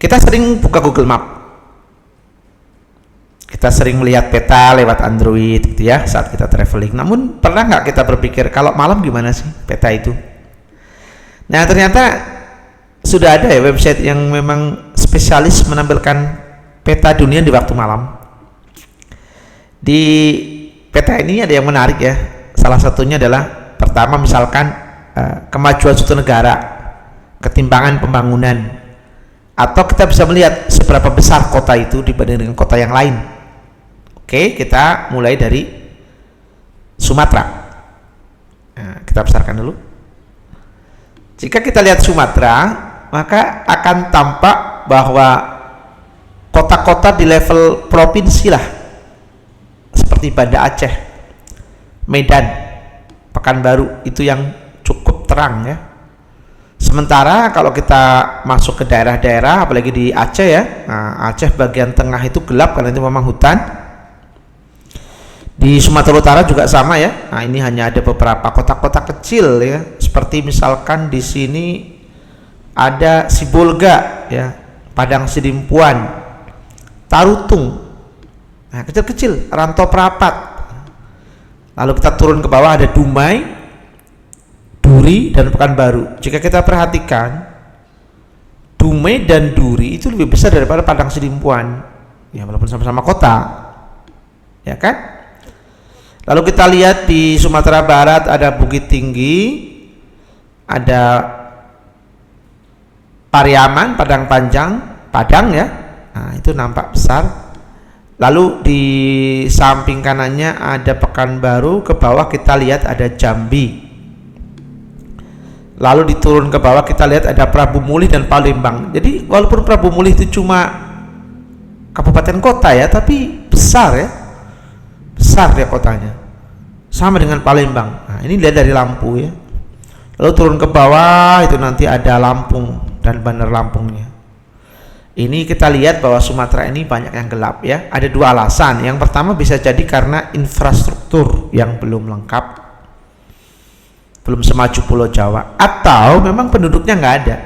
Kita sering buka Google Map, kita sering melihat peta lewat Android gitu ya saat kita traveling. Namun pernah nggak kita berpikir kalau malam gimana sih peta itu? Nah ternyata sudah ada ya website yang memang spesialis menampilkan peta dunia di waktu malam. Di peta ini ada yang menarik ya. Salah satunya adalah pertama misalkan kemajuan suatu negara, ketimpangan pembangunan, atau kita bisa melihat seberapa besar kota itu dibanding dengan kota yang lain. Oke, kita mulai dari Sumatera. Nah, kita besarkan dulu. Jika kita lihat Sumatera, maka akan tampak bahwa kota-kota di level provinsi lah, seperti Banda Aceh, Medan, Pekanbaru, itu yang cukup terang ya. Sementara kalau kita masuk ke daerah-daerah, apalagi di Aceh ya, nah, Aceh bagian tengah itu gelap karena itu memang hutan. Di Sumatera Utara juga sama ya. Nah ini hanya ada beberapa kota-kota kecil ya, seperti misalkan di sini ada Sibolga ya, Padang Sidimpuan, Tarutung, nah kecil-kecil, Rantau Prapat. Lalu kita turun ke bawah ada Dumai, Duri, dan Pekanbaru. Jika kita perhatikan, Dumai dan Duri itu lebih besar daripada Padang Sidimpuan ya, walaupun sama-sama kota ya kan. Lalu kita lihat di Sumatera Barat ada Bukit Tinggi, ada Pariaman, Padang Panjang, Padang ya, nah itu nampak besar. Lalu di samping kanannya ada Pekanbaru, ke bawah kita lihat ada Jambi. Lalu diturun ke bawah kita lihat ada Prabu Mulih dan Palembang. Jadi walaupun Prabu Mulih itu cuma kabupaten kota ya, tapi besar ya, besar ya kotanya, sama dengan Palembang. Nah ini lihat dari lampu ya. Lalu turun ke bawah itu nanti ada Lampung dan Bandar Lampungnya. Ini kita lihat bahwa Sumatera ini banyak yang gelap ya. Ada dua alasan. Yang pertama bisa jadi karena infrastruktur yang belum lengkap, belum semaju Pulau Jawa, atau memang penduduknya nggak ada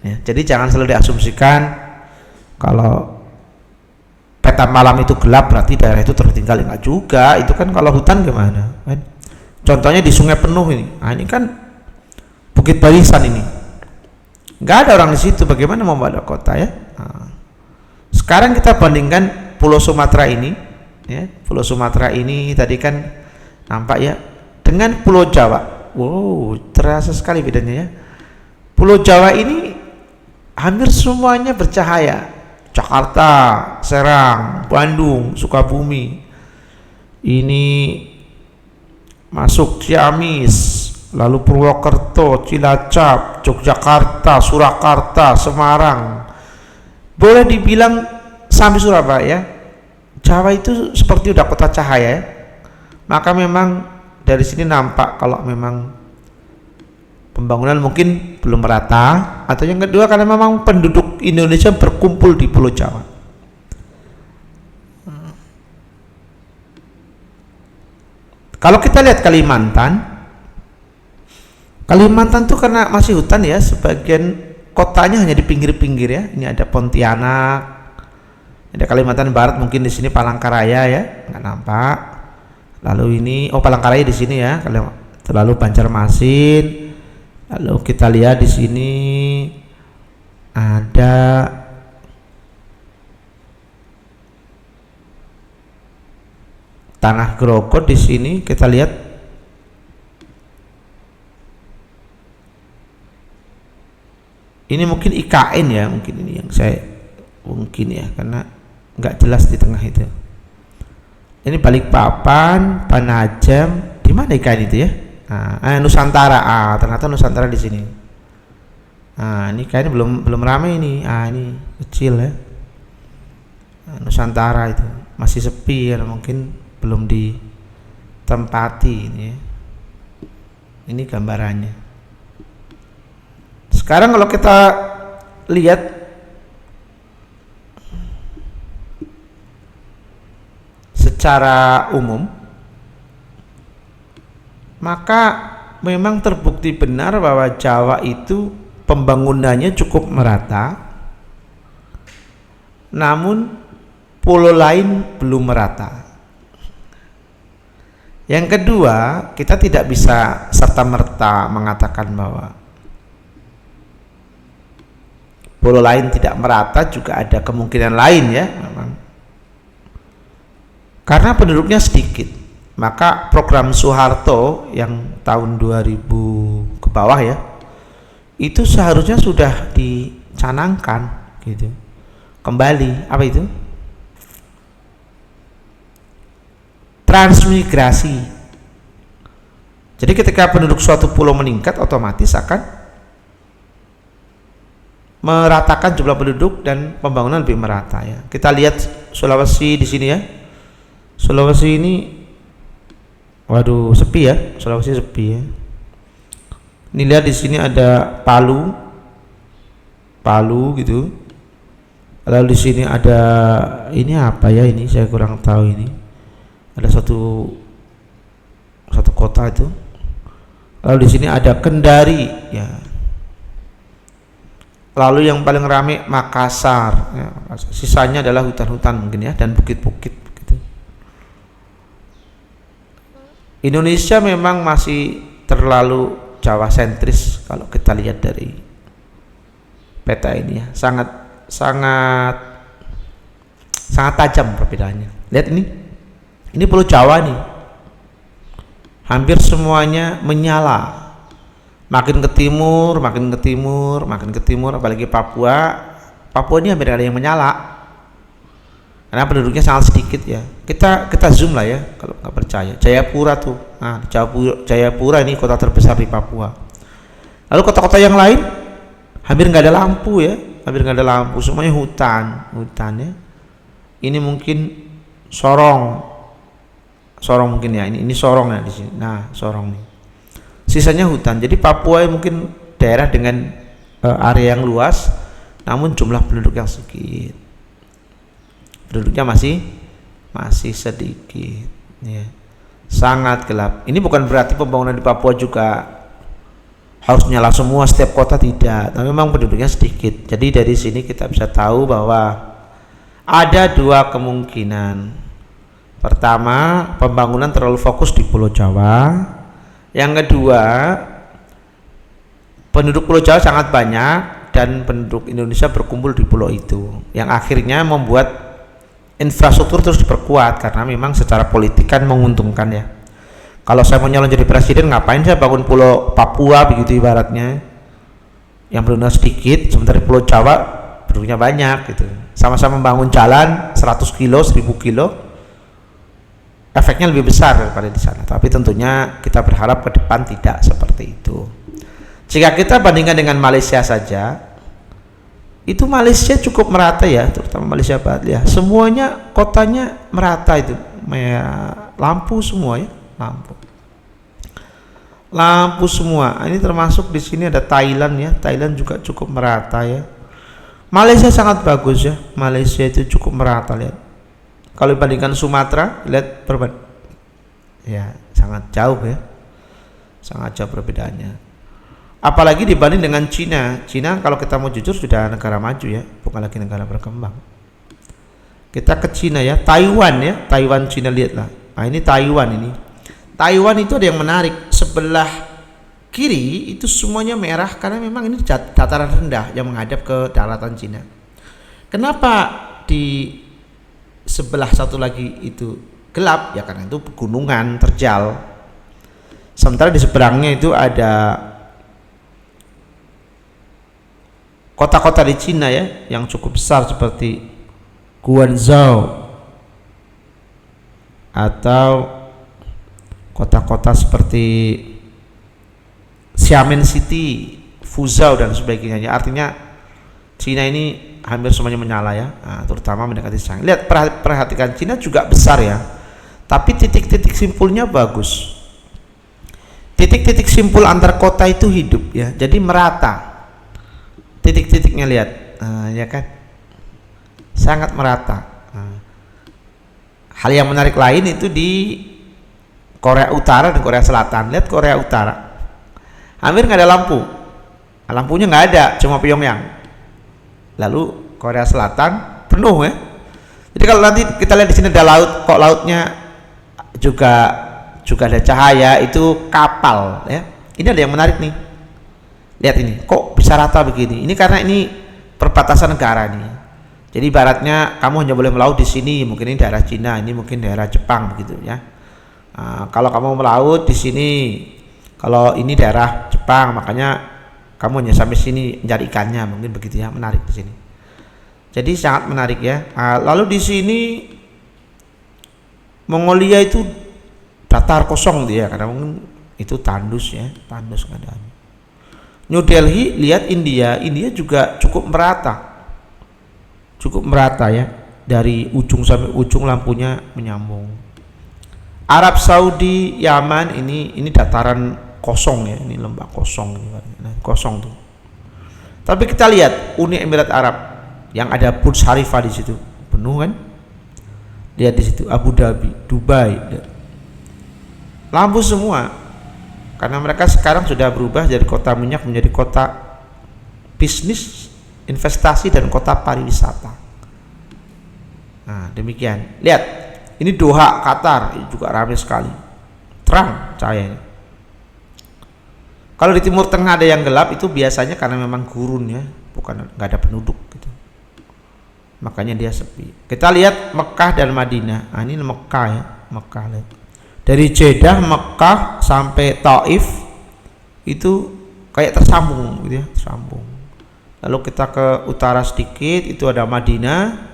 ya. Jadi jangan selalu diasumsikan kalau peta malam itu gelap berarti daerah itu tertinggal. Enggak juga, itu kan kalau hutan gimana kan? Contohnya di Sungai Penuh ini, nah ini kan Bukit Barisan ini, nggak ada orang di situ, bagaimana mau ada kota ya? Nah, sekarang kita bandingkan Pulau Sumatera ini ya, Pulau Sumatera ini tadi kan nampak ya dengan Pulau Jawa. Wow, terasa sekali bedanya ya. Pulau Jawa ini hampir semuanya bercahaya. Jakarta, Serang, Bandung, Sukabumi, ini masuk Ciamis, lalu Purwokerto, Cilacap, Yogyakarta, Surakarta, Semarang, boleh dibilang sampai Surabaya. Jawa itu seperti udah kota cahaya ya. Maka memang dari sini nampak kalau memang pembangunan mungkin belum merata, atau yang kedua karena memang penduduk Indonesia berkumpul di Pulau Jawa. Kalau kita lihat Kalimantan tuh karena masih hutan ya, sebagian kotanya hanya di pinggir-pinggir ya. Ini ada Pontianak, ada Kalimantan Barat, mungkin di sini Palangkaraya ya, nggak nampak. Lalu ini Palangkaraya di sini ya, lalu Banjarmasin. Lalu kita lihat di sini ada Tanah Grogol di sini, kita lihat ini mungkin IKN ya, mungkin ini yang saya mungkin ya, karena nggak jelas di tengah itu. Ini Balikpapan, Penajam, di mana IKN itu ya? Nusantara, ternyata Nusantara di sini. Ini kayaknya belum ramai ini. Ini kecil ya. Nusantara itu masih sepi ya, mungkin belum ditempati ini ya. Ini gambarannya. Sekarang kalau kita lihat secara umum, maka memang terbukti benar bahwa Jawa itu pembangunannya cukup merata, namun pulau lain belum merata. Yang kedua, kita tidak bisa serta-merta mengatakan bahwa pulau lain tidak merata, juga ada kemungkinan lain ya memang. Karena penduduknya sedikit, maka program Soeharto yang tahun 2000 ke bawah ya, itu seharusnya sudah dicanangkan gitu. Kembali, apa itu? Transmigrasi. Jadi ketika penduduk suatu pulau meningkat, otomatis akan meratakan jumlah penduduk dan pembangunan lebih merata ya. Kita lihat Sulawesi di sini ya. Sulawesi ini, waduh, sepi ya. Sulawesi sepi ya. Ini lihat di sini ada Palu, Palu gitu. Lalu di sini ada ini apa ya, ini saya kurang tahu ini. Ada satu kota itu. Lalu di sini ada Kendari ya. Lalu yang paling ramai Makassar ya. Sisanya adalah hutan-hutan mungkin ya, dan bukit-bukit gitu. Indonesia memang masih terlalu Jawa sentris kalau kita lihat dari peta ini ya. Sangat tajam perbedaannya. Lihat ini. Ini Pulau Jawa nih, hampir semuanya menyala. Makin ke timur, makin ke timur, makin ke timur, apalagi Papua. Papua ini hampir ada yang menyala, karena penduduknya sangat sedikit ya. Kita zoom lah ya, kalau nggak percaya. Jayapura tuh, nah Jayapura ini kota terbesar di Papua. Lalu kota-kota yang lain hampir nggak ada lampu ya, hampir nggak ada lampu, semuanya hutan ya. Ini mungkin Sorong mungkin ya, ini Sorong ya di sini. Nah, Sorong nih. Sisanya hutan. Jadi Papua mungkin daerah dengan area yang luas, namun jumlah penduduk yang sedikit. Penduduknya masih sedikit ya. Sangat gelap. Ini bukan berarti pembangunan di Papua juga harus nyala semua setiap kota, tidak. Tapi memang penduduknya sedikit. Jadi dari sini kita bisa tahu bahwa ada dua kemungkinan. Pertama, pembangunan terlalu fokus di Pulau Jawa. Yang kedua, penduduk Pulau Jawa sangat banyak dan penduduk Indonesia berkumpul di pulau itu, yang akhirnya membuat infrastruktur terus diperkuat, karena memang secara politik kan menguntungkan ya. Kalau saya mau nyalon jadi presiden, ngapain saya bangun Pulau Papua begitu ibaratnya, yang penduduknya sedikit, sementara Pulau Jawa penduduknya banyak gitu. Sama-sama membangun jalan 100 kilo, 1000 kilo, efeknya lebih besar daripada di sana. Tapi tentunya kita berharap ke depan tidak seperti itu. Jika kita bandingkan dengan Malaysia saja, itu Malaysia cukup merata ya, terutama Malaysia Barat ya. Semuanya kotanya merata itu, lampu semua ya, lampu semua. Ini termasuk di sini ada Thailand ya, Thailand juga cukup merata ya. Malaysia sangat bagus ya, Malaysia itu cukup merata, lihat. Kalau dibandingkan Sumatera, lihat ya, sangat jauh ya, sangat jauh perbedaannya. Apalagi dibanding dengan Cina. Cina kalau kita mau jujur sudah negara maju ya, bukan lagi negara berkembang. Kita ke Cina ya, Taiwan, Cina, lihatlah. Nah ini Taiwan ini. Taiwan itu ada yang menarik, sebelah kiri itu semuanya merah karena memang ini dataran rendah yang menghadap ke daratan Cina. Kenapa di sebelah satu lagi itu gelap? Ya karena itu pegunungan terjal. Sementara di seberangnya itu ada kota-kota di Cina ya, yang cukup besar seperti Guangzhou atau kota-kota seperti Xiamen City, Fuzhou dan sebagainya. Artinya Cina ini hampir semuanya menyala ya, nah, terutama mendekati Shanghai. Lihat, perhatikan, Cina juga besar ya, tapi titik-titik simpulnya bagus. Titik-titik simpul antar kota itu hidup ya, jadi merata. Titik-titiknya lihat, ya kan, sangat merata. Hal yang menarik lain itu di Korea Utara dan Korea Selatan. Lihat Korea Utara, hampir nggak ada lampu, lampunya nggak ada, cuma Pyongyang. Lalu Korea Selatan penuh ya. Jadi kalau nanti kita lihat di sini ada laut, kok lautnya juga ada cahaya, itu kapal ya. Ini ada yang menarik nih. Lihat ini, kok bisa rata begini? Ini karena ini perbatasan negara nih. Jadi ibaratnya kamu hanya boleh melaut di sini, mungkin ini daerah Cina, ini mungkin daerah Jepang begitu ya. Kalau kamu melaut di sini, kalau ini daerah Jepang, makanya kamu hanya sampai sini mencari ikannya, mungkin begitu ya. Menarik di sini. Jadi sangat menarik ya. Lalu di sini Mongolia itu datar kosong dia, karena mungkin itu tandus ya, tandus keadaan. New Delhi, lihat India juga cukup merata ya, dari ujung sampai ujung lampunya menyambung. Arab Saudi, Yaman ini dataran kosong ya, ini lembah kosong ini, kosong tuh. Tapi kita lihat Uni Emirat Arab yang ada Burj Khalifa di situ, penuh kan? Lihat di situ Abu Dhabi, Dubai, lampu semua, karena mereka sekarang sudah berubah dari kota minyak menjadi kota bisnis, investasi, dan kota pariwisata. Nah, demikian. Lihat, ini Doha, Qatar, juga ramai sekali. Terang cahayanya. Kalau di Timur Tengah ada yang gelap, itu biasanya karena memang gurun ya, bukan nggak ada penduduk gitu. Makanya dia sepi. Kita lihat Mekah dan Madinah. Ini Mekah ya, Mekah lihat. Dari Jeddah, Mekah sampai Taif itu kayak tersambung gitu ya, tersambung. Lalu kita ke utara sedikit, itu ada Madinah.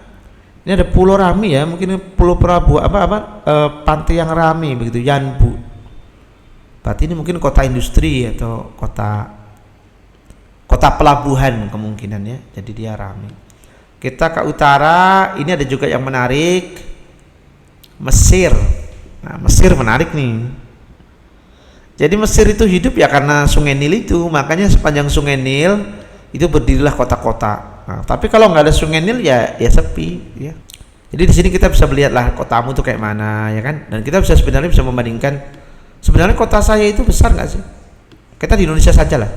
Ini ada Pulau Rami ya, mungkin Pulau Prabu pantai yang rame begitu, Yanbu. Berarti ini mungkin kota industri atau kota pelabuhan kemungkinan ya. Jadi dia rame. Kita ke utara, ini ada juga yang menarik, Mesir. Nah, Mesir menarik nih. Jadi Mesir itu hidup ya karena Sungai Nil itu, makanya sepanjang Sungai Nil itu berdirilah kota-kota. Nah, tapi kalau nggak ada Sungai Nil ya sepi ya. Jadi di sini kita bisa melihat lah kotamu tuh kayak mana ya kan, dan kita sebenarnya bisa membandingkan, sebenarnya kota saya itu besar nggak sih? Kita di Indonesia saja lah.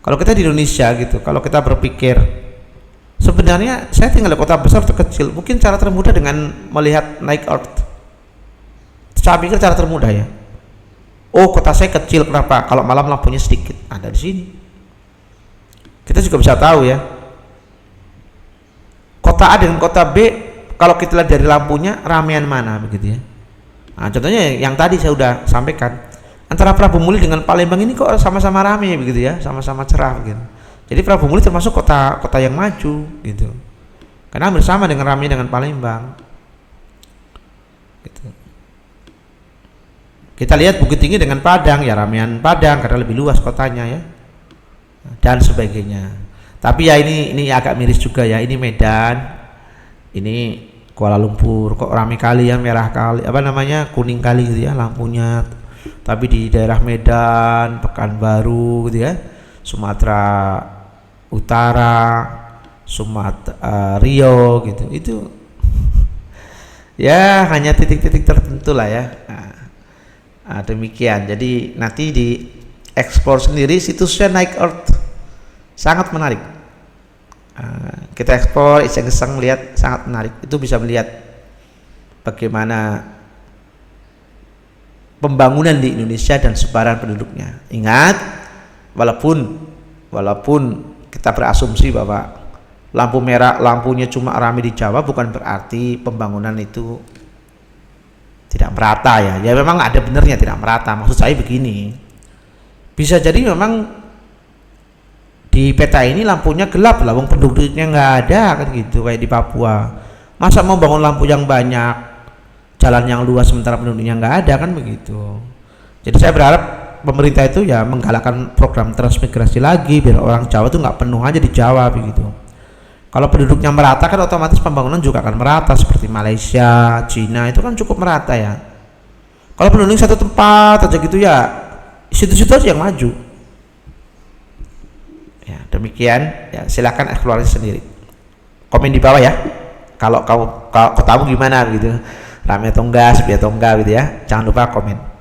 Kalau kita di Indonesia gitu, kalau kita berpikir sebenarnya saya tinggal di kota besar atau kecil, mungkin cara termudah dengan melihat naik Earth. Saya pikir cara termudah ya. Oh, kota saya kecil, kenapa? Kalau malam lampunya sedikit, ada di sini. Kita juga bisa tahu ya, kota A dengan kota B, kalau kita lihat dari lampunya ramean mana begitu ya. Nah, contohnya yang tadi saya sudah sampaikan, antara Prabu Muli dengan Palembang ini kok sama-sama rame begitu ya, sama-sama cerah begitu. Jadi Prabu Muli termasuk kota yang maju gitu, karena bersama dengan rame dengan Palembang gitu. Kita lihat Bukit Tinggi dengan Padang, ya ramean Padang karena lebih luas kotanya ya, dan sebagainya. Tapi ya ini agak miris juga ya, ini Medan, ini Kuala Lumpur, kok rame kali ya, merah kali, kuning kali gitu ya lampunya. Tapi di daerah Medan, Pekanbaru gitu ya, Sumatera Utara, Rio gitu, itu ya hanya titik-titik tertentu lah ya. Demikian. Jadi nanti di explore sendiri situsnya Naik Earth, sangat menarik. Kita explore, iseng-iseng lihat, sangat menarik. Itu bisa melihat bagaimana pembangunan di Indonesia dan sebaran penduduknya. Ingat, walaupun kita berasumsi bahwa lampu merah, lampunya cuma ramai di Jawa, bukan berarti pembangunan itu tidak merata ya. Ya memang ada benernya tidak merata. Maksud saya begini, bisa jadi memang di peta ini lampunya gelap lah, wong penduduknya nggak ada kan gitu, kayak di Papua. Masa mau bangun lampu yang banyak, jalan yang luas sementara penduduknya nggak ada kan begitu. Jadi saya berharap pemerintah itu ya menggalakkan program transmigrasi lagi, biar orang Jawa tuh nggak penuh aja di Jawa begitu. Kalau penduduknya merata kan otomatis pembangunan juga akan merata, seperti Malaysia, Cina itu kan cukup merata ya. Kalau penduduk satu tempat aja gitu ya, situ-situ aja yang maju. Ya demikian ya, silakan eksplorasi sendiri. Komen di bawah ya. Kalau kotamu gimana gitu, ramai atau enggak, sepi atau enggak gitu ya. Jangan lupa komen.